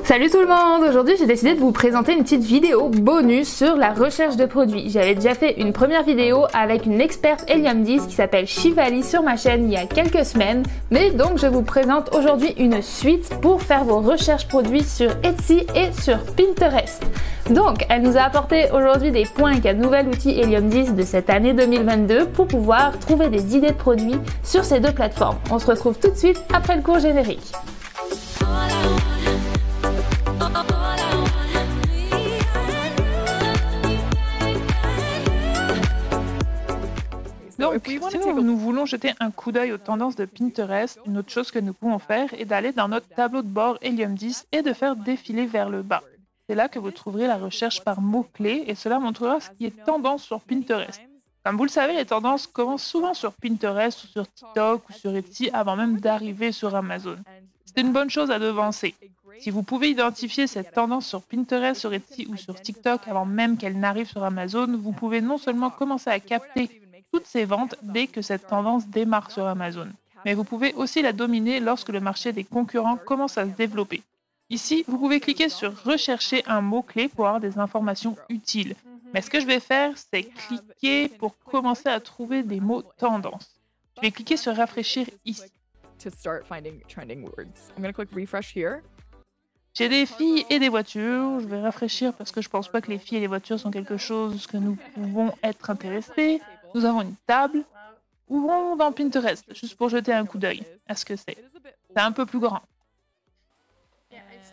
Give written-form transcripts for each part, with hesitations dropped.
Salut tout le monde! Aujourd'hui j'ai décidé de vous présenter une petite vidéo bonus sur la recherche de produits. J'avais déjà fait une première vidéo avec une experte Helium 10 qui s'appelle Shivali sur ma chaîne il y a quelques semaines, mais donc je vous présente aujourd'hui une suite pour faire vos recherches produits sur Etsy et sur Pinterest. Donc elle nous a apporté aujourd'hui des points avec un nouvel outil Helium 10 de cette année 2022 pour pouvoir trouver des idées de produits sur ces deux plateformes. On se retrouve tout de suite après le cours générique. Donc, si nous voulons jeter un coup d'œil aux tendances de Pinterest, une autre chose que nous pouvons faire est d'aller dans notre tableau de bord Helium 10 et de faire défiler vers le bas. C'est là que vous trouverez la recherche par mots-clés et cela montrera ce qui est tendance sur Pinterest. Comme vous le savez, les tendances commencent souvent sur Pinterest ou sur TikTok ou sur Etsy avant même d'arriver sur Amazon. C'est une bonne chose à devancer. Si vous pouvez identifier cette tendance sur Pinterest, sur Etsy ou sur TikTok avant même qu'elle n'arrive sur Amazon, vous pouvez non seulement commencer à capter toutes ces ventes dès que cette tendance démarre sur Amazon. Mais vous pouvez aussi la dominer lorsque le marché des concurrents commence à se développer. Ici, vous pouvez cliquer sur « Rechercher un mot-clé » pour avoir des informations utiles. Mais ce que je vais faire, c'est cliquer pour commencer à trouver des mots tendances. Je vais cliquer sur « Rafraîchir » ici. J'ai des filles et des voitures. Je vais rafraîchir parce que je pense pas que les filles et les voitures sont quelque chose que nous pouvons être intéressés. Nous avons une table. Ouvrons dans Pinterest, juste pour jeter un coup d'œil à ce que c'est. C'est un peu plus grand.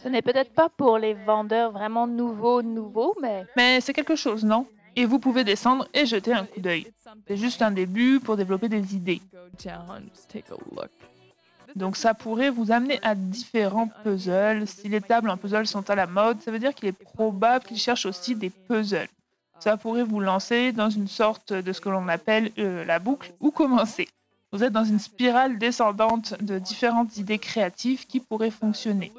Ce n'est peut-être pas pour les vendeurs vraiment nouveaux, Mais c'est quelque chose, non? Et vous pouvez descendre et jeter un coup d'œil. C'est juste un début pour développer des idées. Donc ça pourrait vous amener à différents puzzles. Si les tables en puzzle sont à la mode, ça veut dire qu'il est probable qu'ils cherchent aussi des puzzles. Ça pourrait vous lancer dans une sorte de ce que l'on appelle la boucle ou commencer. Vous êtes dans une spirale descendante de différentes idées créatives qui pourraient fonctionner.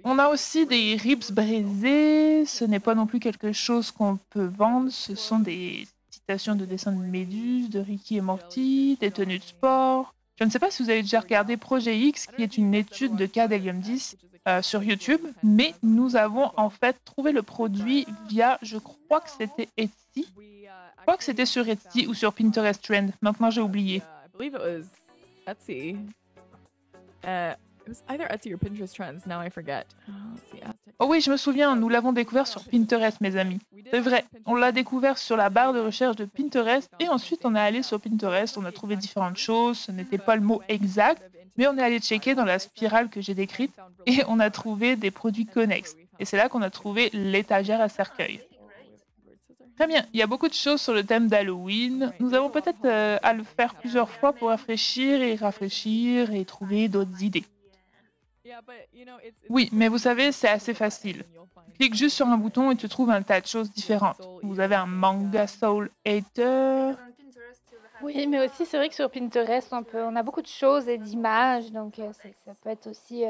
On a aussi des ribs brisés. Ce n'est pas non plus quelque chose qu'on peut vendre. Ce sont des citations de dessins de Méduse, de Ricky et Morty, des tenues de sport. Je ne sais pas si vous avez déjà regardé Projet X, qui est une étude de cas d'Helium 10 sur YouTube, mais nous avons en fait trouvé le produit via, je crois que c'était Etsy. Je crois que c'était sur Etsy ou sur Pinterest Trend. Maintenant, j'ai oublié. Oh oui, je me souviens, nous l'avons découvert sur Pinterest, mes amis. C'est vrai, on l'a découvert sur la barre de recherche de Pinterest et ensuite on est allé sur Pinterest, on a trouvé différentes choses, ce n'était pas le mot exact, mais on est allé checker dans la spirale que j'ai décrite et on a trouvé des produits connexes. Et c'est là qu'on a trouvé l'étagère à cercueil. Très bien, il y a beaucoup de choses sur le thème d'Halloween. Nous avons peut-être à le faire plusieurs fois pour rafraîchir et trouver d'autres idées. Oui, mais vous savez, c'est assez facile. Tu cliques juste sur un bouton et tu trouves un tas de choses différentes. Vous avez un manga soul hater. Oui, mais aussi c'est vrai que sur Pinterest, on a beaucoup de choses et d'images, donc ça peut être aussi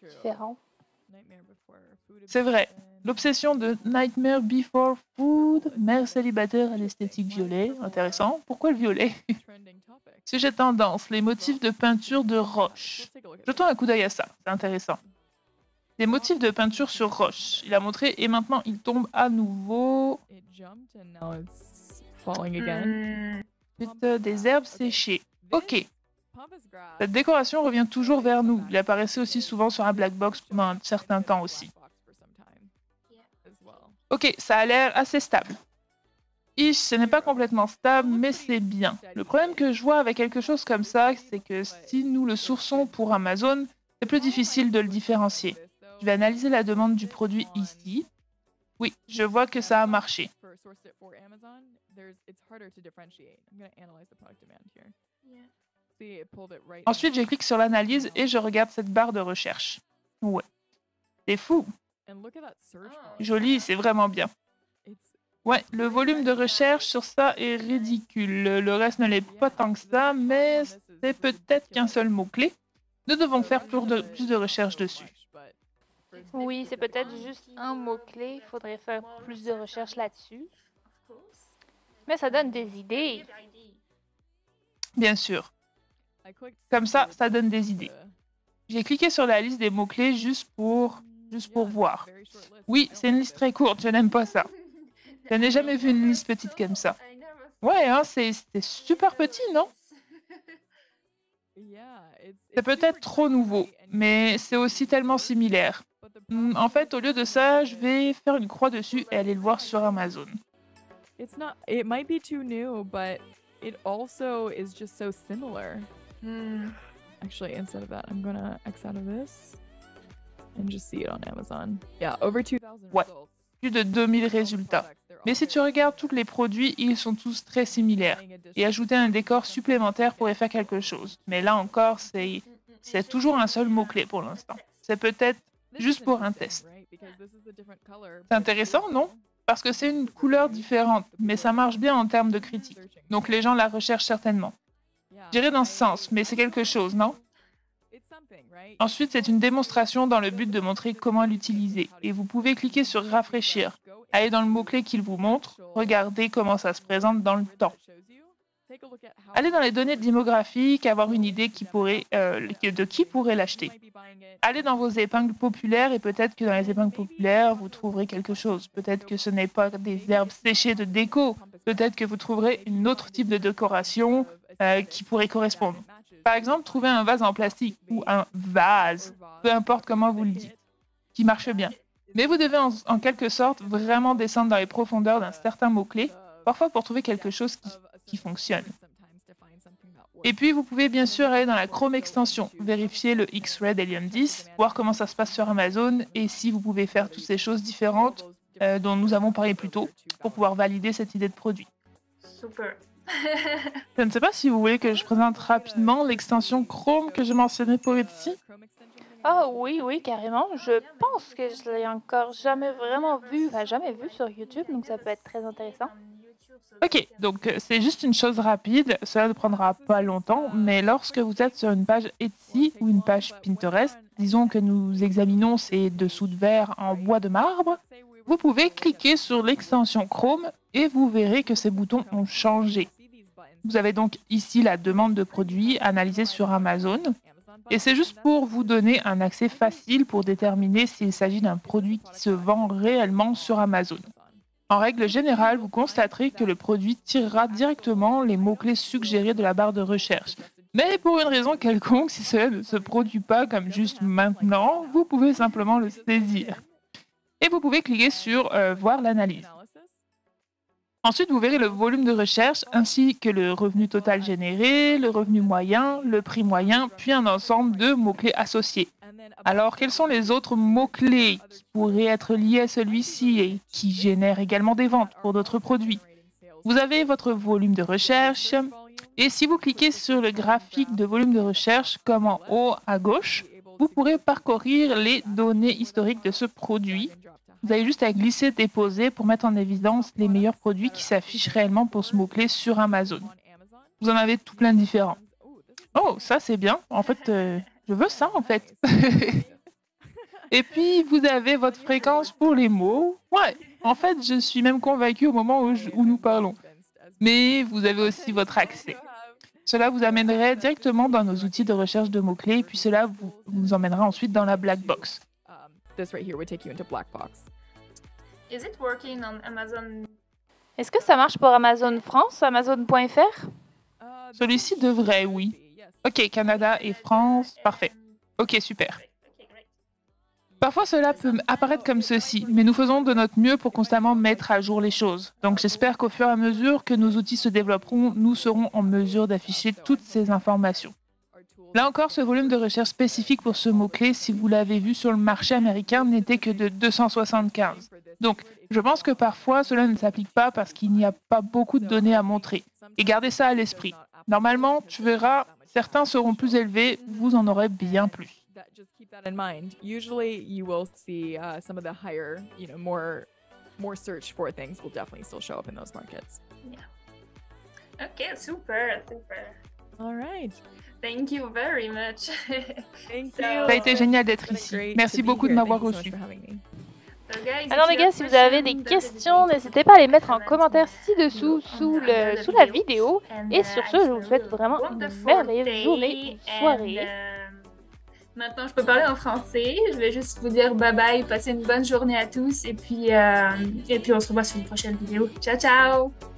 différent. C'est vrai. L'obsession de Nightmare Before Food, mère célibataire à l'esthétique violet. Intéressant. Pourquoi le violet? Sujet tendance, les motifs de peinture de roche. Jetons un coup d'œil à ça, c'est intéressant. Des motifs de peinture sur roche. Il a montré et maintenant il tombe à nouveau. Ensuite, des herbes séchées. Ok. Cette décoration revient toujours vers nous. Il apparaissait aussi souvent sur un black box pendant un certain temps aussi. Ok, ça a l'air assez stable. Ce n'est pas complètement stable, mais c'est bien. Le problème que je vois avec quelque chose comme ça, c'est que si nous le sourçons pour Amazon, c'est plus difficile de le différencier. Je vais analyser la demande du produit ici. Oui, je vois que ça a marché. Ensuite, je clique sur l'analyse et je regarde cette barre de recherche. Ouais, c'est fou. Joli, c'est vraiment bien. Ouais, le volume de recherche sur ça est ridicule. Le reste ne l'est pas tant que ça, mais c'est peut-être qu'un seul mot-clé. Nous devons faire plus de recherches dessus. Oui, c'est peut-être juste un mot-clé. Il faudrait faire plus de recherches là-dessus. Mais ça donne des idées. Bien sûr. Comme ça donne des idées. J'ai cliqué sur la liste des mots-clés juste pour voir. Oui, c'est une liste très courte, je n'aime pas ça. Je n'ai jamais vu une liste petite comme ça. Ouais, hein, c'est super petit, non? C'est peut-être trop nouveau, mais c'est aussi tellement similaire. En fait, au lieu de ça, je vais faire une croix dessus et aller le voir sur Amazon. It's not, it might be too new, but it also is just so similar. Actually, instead of that, I'm gonna X out of this and just see it on Amazon. Yeah, over 2000 Ouais, results. plus de 2000 résultats. Mais si tu regardes tous les produits, ils sont tous très similaires. Et ajouter un décor supplémentaire pourrait faire quelque chose. Mais là encore, c'est toujours un seul mot-clé pour l'instant. C'est peut-être juste pour un test. C'est intéressant, non? Parce que c'est une couleur différente, mais ça marche bien en termes de critique. Donc les gens la recherchent certainement. J'irai dans ce sens, mais c'est quelque chose, non? Ensuite, c'est une démonstration dans le but de montrer comment l'utiliser. Et vous pouvez cliquer sur rafraîchir, aller dans le mot-clé qu'il vous montre, regarder comment ça se présente dans le temps. Allez dans les données démographiques, avoir une idée de qui pourrait l'acheter. Allez dans vos épingles populaires et peut-être que dans les épingles populaires, vous trouverez quelque chose. Peut-être que ce n'est pas des herbes séchées de déco. Peut-être que vous trouverez un autre type de décoration qui pourrait correspondre. Par exemple, trouvez un vase en plastique ou un vase, peu importe comment vous le dites, qui marche bien. Mais vous devez en quelque sorte vraiment descendre dans les profondeurs d'un certain mot-clé, parfois pour trouver quelque chose qui fonctionne. Et puis, vous pouvez bien sûr aller dans la Chrome extension, vérifier le X-Red Helium 10, voir comment ça se passe sur Amazon et si vous pouvez faire toutes ces choses différentes dont nous avons parlé plus tôt pour pouvoir valider cette idée de produit. Super. Je ne sais pas si vous voulez que je présente rapidement l'extension Chrome que j'ai mentionnée pour ici. Ah oui, oui, carrément. Je pense que je l'ai encore jamais vraiment vu, enfin jamais vu sur YouTube, donc ça peut être très intéressant. Ok, donc c'est juste une chose rapide, cela ne prendra pas longtemps, mais lorsque vous êtes sur une page Etsy ou une page Pinterest, disons que nous examinons ces dessous de verre en bois de marbre, vous pouvez cliquer sur l'extension Chrome et vous verrez que ces boutons ont changé. Vous avez donc ici la demande de produits analysée sur Amazon. Et c'est juste pour vous donner un accès facile pour déterminer s'il s'agit d'un produit qui se vend réellement sur Amazon. En règle générale, vous constaterez que le produit tirera directement les mots-clés suggérés de la barre de recherche. Mais pour une raison quelconque, si cela ne se produit pas comme juste maintenant, vous pouvez simplement le saisir. Et vous pouvez cliquer sur Voir l'analyse. Ensuite, vous verrez le volume de recherche ainsi que le revenu total généré, le revenu moyen, le prix moyen, puis un ensemble de mots-clés associés. Alors, quels sont les autres mots-clés qui pourraient être liés à celui-ci et qui génèrent également des ventes pour d'autres produits? Vous avez votre volume de recherche et si vous cliquez sur le graphique de volume de recherche comme en haut à gauche, vous pourrez parcourir les données historiques de ce produit. Vous avez juste à glisser déposer pour mettre en évidence les meilleurs produits qui s'affichent réellement pour ce mot-clé sur Amazon. Vous en avez tout plein de différents. Oh, ça c'est bien. En fait, je veux ça en fait. Et puis, vous avez votre fréquence pour les mots. Ouais, en fait, je suis même convaincue au moment où nous parlons. Mais vous avez aussi votre accès. Cela vous amènerait directement dans nos outils de recherche de mots-clés et puis cela vous emmènera ensuite dans la black box. This right here would take you into black box. Is it working on Amazon? Est-ce que ça marche pour Amazon France, Amazon.fr? Celui-ci devrait, oui. Ok, Canada et France, parfait. Ok, super. Parfois, cela peut apparaître comme ceci, mais nous faisons de notre mieux pour constamment mettre à jour les choses. Donc, j'espère qu'au fur et à mesure que nos outils se développeront, nous serons en mesure d'afficher toutes ces informations. Là encore, ce volume de recherche spécifique pour ce mot-clé, si vous l'avez vu sur le marché américain, n'était que de 275. Donc, je pense que parfois, cela ne s'applique pas parce qu'il n'y a pas beaucoup de données à montrer. Et gardez ça à l'esprit. Normalement, tu verras, certains seront plus élevés, vous en aurez bien plus. Just keep that in mind. Usually, you will see some of the higher, more search for things will definitely still show up in those markets. Yeah. Okay, super. All right. Thank you very much. Thank So- you. Ça a été génial d'être It's been ici. great Merci to be beaucoup de here. m'avoir Thank you so much reçu. for having me. So guys, Alors if les you gars, have si vous avez des questions, questions, n'hésitez pas à les mettre en commentaire ci-dessous, sous la vidéo. Et sur ce, je vous souhaite vraiment une merveilleuse journée ou soirée. Maintenant, je peux parler en français. Je vais juste vous dire bye bye, passez une bonne journée à tous et puis on se revoit sur une prochaine vidéo. Ciao, ciao!